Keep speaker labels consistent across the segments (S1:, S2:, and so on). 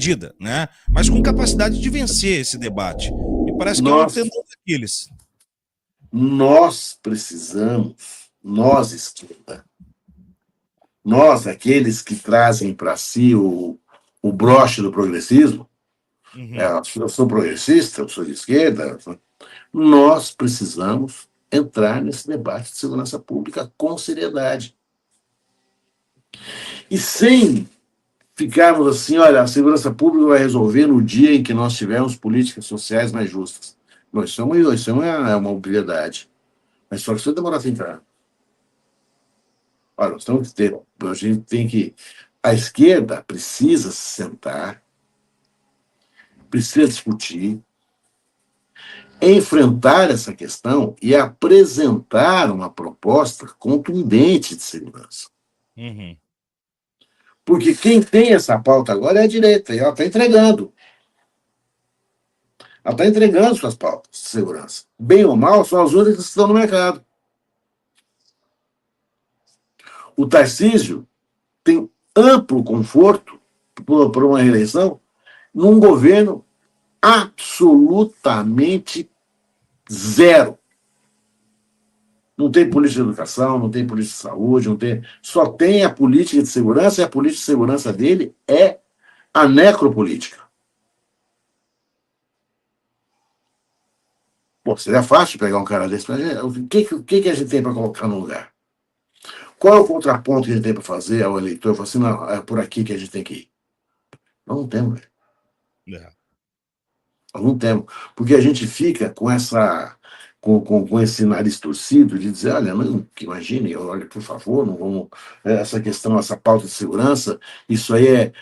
S1: medida, né? Mas com capacidade de vencer esse debate. Me parece que é um
S2: Nós,
S1: tendão daqueles.
S2: nós precisamos, nós, esquerda, nós, aqueles que trazem para si o broche do progressismo,
S1: Uhum.
S2: eu sou progressista, eu sou de esquerda, nós precisamos entrar nesse debate de segurança pública com seriedade. E sem ficarmos assim, olha, a segurança pública vai resolver no dia em que nós tivermos políticas sociais mais justas. Não, isso é uma obviedade. Mas só que isso vai demorar 30 anos. Olha, nós temos que ter, a gente tem que. A esquerda precisa se sentar, precisa discutir, enfrentar essa questão e apresentar uma proposta contundente de segurança.
S1: Uhum.
S2: Porque quem tem essa pauta agora é a direita, e ela está entregando. Ela está entregando suas pautas de segurança. Bem ou mal, são as únicas que estão no mercado. O Tarcísio tem amplo conforto por uma reeleição num governo absolutamente zero. Não tem política de educação, não tem política de saúde, não tem, só tem a política de segurança, e a política de segurança dele é a necropolítica. Pô, seria fácil pegar um cara desse, mas o que a gente tem para colocar no lugar? Qual é o contraponto que a gente tem para fazer ao eleitor? Falar assim, não, é por aqui que a gente tem que ir. Nós não temos, velho.
S1: É.
S2: Nós não temos. Porque a gente fica com essa. Com esse nariz torcido de dizer, olha, não, que imagine, olha, por favor, não vamos. Essa questão, essa pauta de segurança, isso aí é.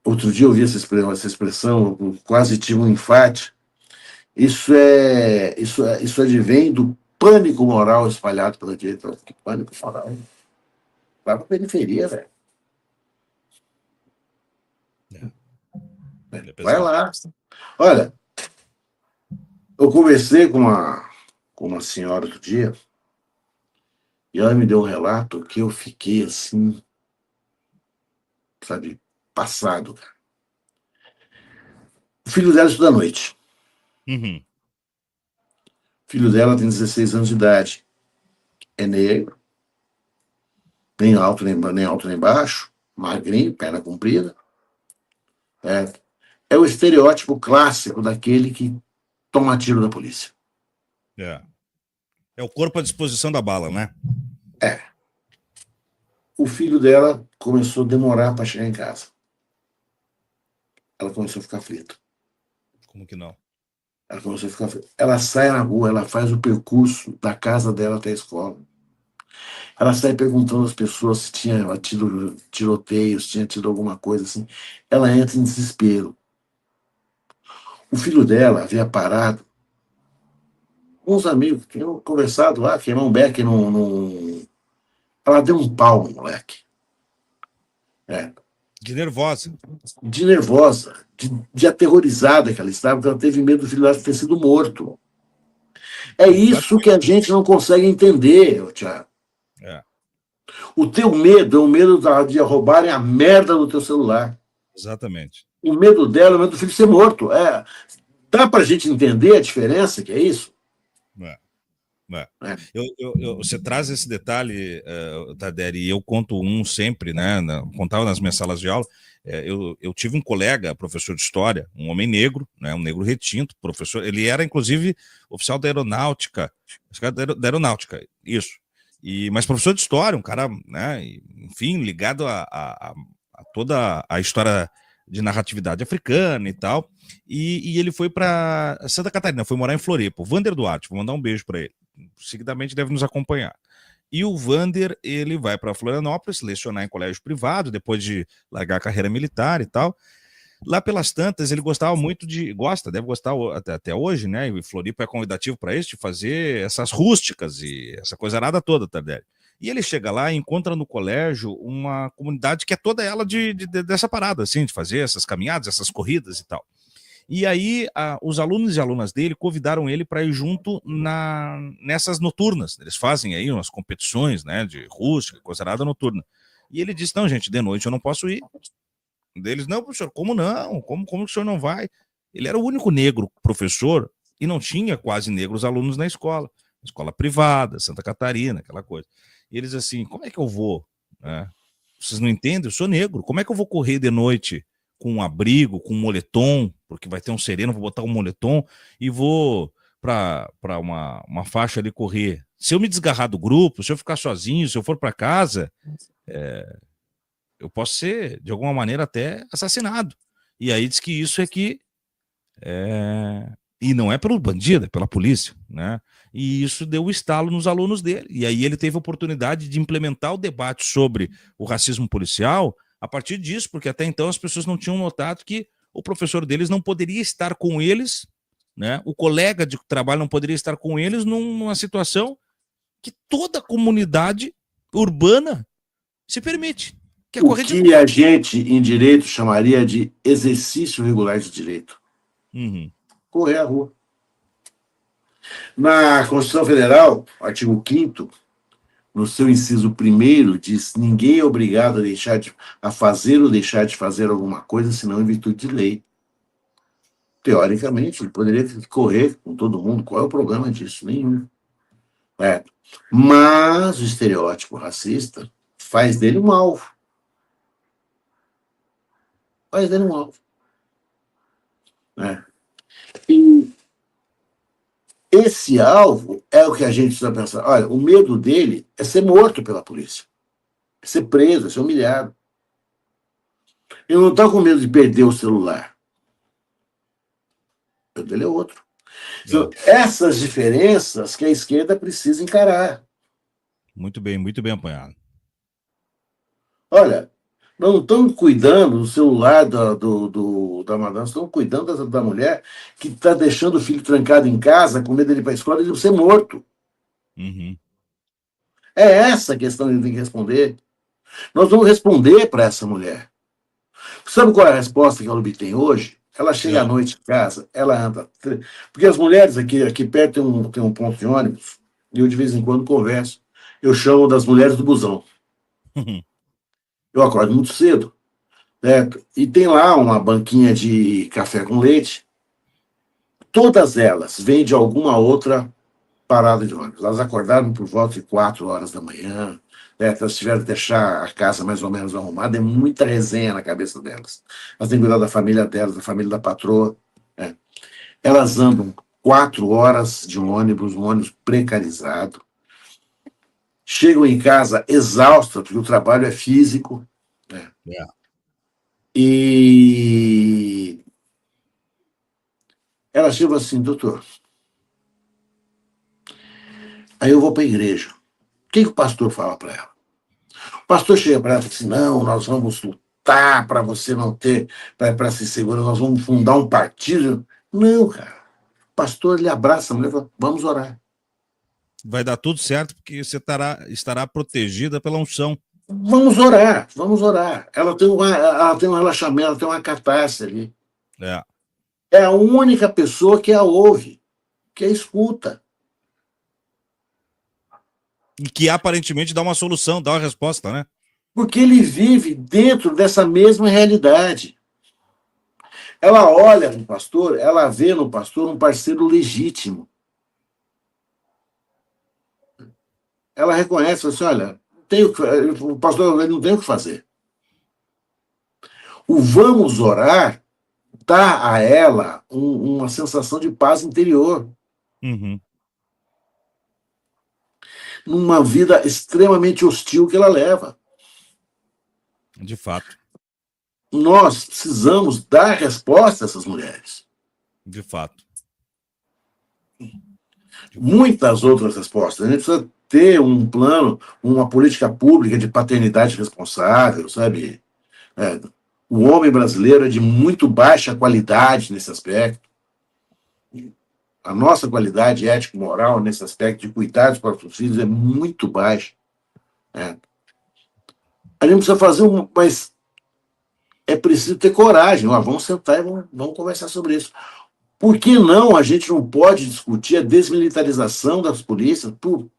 S2: Outro dia eu vi essa expressão, eu quase tive um infarte. Isso advém do pânico moral espalhado pela direita. Que pânico moral? Vai para a periferia, velho. Vai lá. Olha, eu conversei com uma senhora outro dia e ela me deu um relato que eu fiquei assim, sabe, passado. O filho dela estuda à noite.
S1: Uhum.
S2: O filho dela tem 16 anos de idade. É negro, nem alto nem baixo, magrinho, perna comprida. É o estereótipo clássico daquele que toma tiro da polícia.
S1: É o corpo à disposição da bala, né?
S2: O filho dela começou a demorar para chegar em casa. Ela começou a ficar aflita.
S1: Como que não?
S2: Ela começou a ficar aflita. Ela sai na rua, ela faz o percurso da casa dela até a escola. Ela sai perguntando às pessoas se tinha tido tiroteios, se tinha tido alguma coisa assim. Ela entra em desespero. O filho dela havia parado com uns amigos, tinham conversado lá, queimar um beck num. Ela deu um pau no moleque.
S1: De nervosa.
S2: De nervosa, de aterrorizada que ela estava, porque ela teve medo do filho dela ter sido morto. É isso que a gente não consegue entender, Thiago. O teu medo é o medo de roubarem a merda do teu celular.
S1: Exatamente.
S2: O medo dela é o medo do filho ser morto. Dá pra gente entender a diferença que é isso?
S1: Você traz esse detalhe, Taderi, e eu conto um sempre, né? Contava nas minhas salas de aula. Eu tive um colega, professor de história, um homem negro, né, um negro retinto, professor. Ele era, inclusive, oficial da aeronáutica, da aeronáutica, isso. Mas professor de história, um cara, né, enfim, ligado a toda a história de narratividade africana e tal. E ele foi para Santa Catarina, foi morar em Floripa. O Vander Duarte, vou mandar um beijo para ele. Seguidamente deve nos acompanhar. E o Vander, ele vai para Florianópolis, lecionar em colégio privado, depois de largar a carreira militar e tal. Lá pelas tantas, ele gostava muito deve gostar até hoje, né? E Floripa é convidativo para isso, de fazer essas rústicas e essa coisa arada toda, Tardelli. E ele chega lá e encontra no colégio uma comunidade que é toda ela dessa parada, assim, de fazer essas caminhadas, essas corridas e tal. E aí, os alunos e alunas dele convidaram ele para ir junto nessas noturnas. Eles fazem aí umas competições, né, de rústica, coisa arada noturna. E ele disse, não, gente, de noite eu não posso ir. Deles, não, professor, como não? Como o senhor não vai? Ele era o único negro professor e não tinha quase negros alunos na escola. Escola privada, Santa Catarina, aquela coisa. E eles assim, como é que eu vou? Né? Vocês não entendem? Eu sou negro. Como é que eu vou correr de noite com um abrigo, com um moletom, porque vai ter um sereno, vou botar um moletom e vou para uma faixa ali correr. Se eu me desgarrar do grupo, se eu ficar sozinho, se eu for para casa, eu posso ser, de alguma maneira, até assassinado. E aí diz que isso é que e não é pelo bandido, é pela polícia, né? E isso deu um estalo nos alunos dele. E aí ele teve a oportunidade de implementar o debate sobre o racismo policial a partir disso, porque até então as pessoas não tinham notado que o professor deles não poderia estar com eles, né? O colega de trabalho não poderia estar com eles numa situação que toda a comunidade urbana se permite, que é
S2: O
S1: correr de
S2: que a gente, em direito, chamaria de exercício regular de direito.
S1: Uhum.
S2: Correr a rua. Na Constituição Federal, artigo 5º, no seu inciso 1º, diz: ninguém é obrigado a fazer ou deixar de fazer alguma coisa, senão em virtude de lei. Teoricamente, ele poderia correr com todo mundo. Qual é o problema disso? Nenhum. É. Mas o estereótipo racista faz dele um alvo. Faz dele um alvo. E esse alvo é o que a gente precisa pensar. Olha, o medo dele é ser morto pela polícia, é ser preso, é ser humilhado. Ele não está com medo de perder o celular. O medo dele é outro. São essas diferenças que a esquerda precisa encarar.
S1: Muito bem apanhado.
S2: Olha, não estamos cuidando do celular da madame, estamos cuidando da mulher que está deixando o filho trancado em casa, com medo de ir para a escola e de ser morto.
S1: Uhum.
S2: É essa a questão que ele tem que responder. Nós vamos responder para essa mulher. Sabe qual é a resposta que ela obtém hoje? Ela chega à noite em casa, ela anda. Porque as mulheres aqui perto tem um ponto de ônibus, e eu de vez em quando converso. Eu chamo das mulheres do busão. Eu acordo muito cedo, certo? E tem lá uma banquinha de café com leite. Todas elas vêm de alguma outra parada de ônibus. Elas acordaram por volta de 4 horas da manhã, né? Elas tiveram que deixar a casa mais ou menos arrumada, é muita resenha na cabeça delas. Elas têm que cuidar da família delas, da família da patroa. Né? Elas andam 4 horas de um ônibus precarizado. Chegam em casa exaustas, porque o trabalho é físico. Né? E elas chegam assim: doutor, aí eu vou para a igreja. O que o pastor fala para ela? O pastor chega para ela e fala assim: não, nós vamos lutar para você não ter, para se segurar, nós vamos fundar um partido. Não, cara. O pastor lhe abraça a mulher e fala: vamos orar.
S1: Vai dar tudo certo, porque você estará protegida pela unção.
S2: Vamos orar, vamos orar. Ela tem um relaxamento, ela tem uma catarse ali. É a única pessoa que a ouve, que a escuta.
S1: E que aparentemente dá uma solução, dá uma resposta, né?
S2: Porque ele vive dentro dessa mesma realidade. Ela olha no pastor, ela vê no pastor um parceiro legítimo. Ela reconhece, assim: olha, o pastor ele não tem o que fazer. O vamos orar dá a ela uma sensação de paz interior.
S1: Uhum.
S2: Numa vida extremamente hostil que ela leva.
S1: De fato.
S2: Nós precisamos dar resposta a essas mulheres.
S1: De fato.
S2: Muitas outras respostas. A gente precisa ter um plano, uma política pública de paternidade responsável, sabe? O homem brasileiro é de muito baixa qualidade nesse aspecto. A nossa qualidade ético-moral nesse aspecto de cuidar dos próprios filhos é muito baixa. Né? A gente precisa fazer mas é preciso ter coragem. Vamos sentar e vamos conversar sobre isso. Por que não a gente não pode discutir a desmilitarização das polícias? Por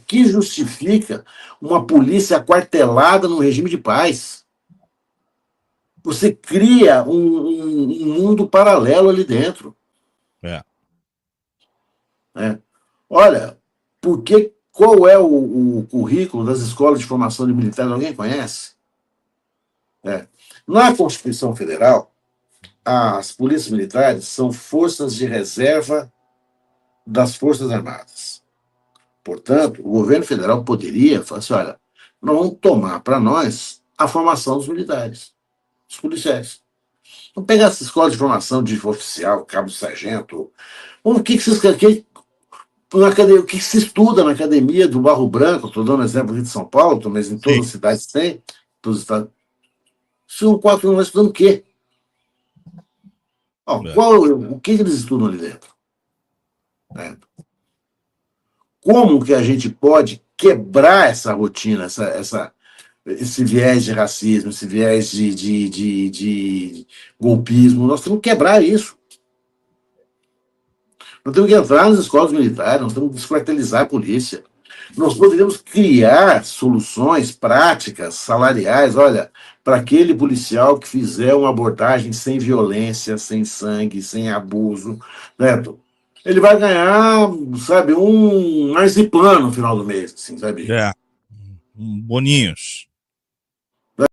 S2: que justifica uma polícia aquartelada num regime de paz? Você cria um mundo paralelo ali dentro.
S1: É.
S2: Né? Olha, qual é o currículo das escolas de formação de militares? Alguém conhece? É. Na Constituição Federal, as polícias militares são forças de reserva das Forças Armadas. Portanto, o governo federal poderia falar assim: olha, nós vamos tomar para nós a formação dos militares, dos policiais. Vamos pegar essa escola de formação de oficial, cabo sargento. O que, que vocês querem? O que se estuda na academia do Barro Branco? Estou dando exemplo aqui de São Paulo, mas em todas
S1: Sim.
S2: as cidades tem, todos os estados. São 4 anos estudando o quê? Ó,
S1: É.
S2: o que eles estudam ali dentro? Né? Como que a gente pode quebrar essa rotina, esse viés de racismo, esse viés de golpismo? Nós temos que quebrar isso. Nós temos que entrar nas escolas militares, nós temos que descartelizar a polícia. Nós poderíamos criar soluções práticas, salariais, olha, para aquele policial que fizer uma abordagem sem violência, sem sangue, sem abuso, né? Ele vai ganhar, sabe, um marzipan no final do mês, assim, sabe?
S1: É. Boninhos.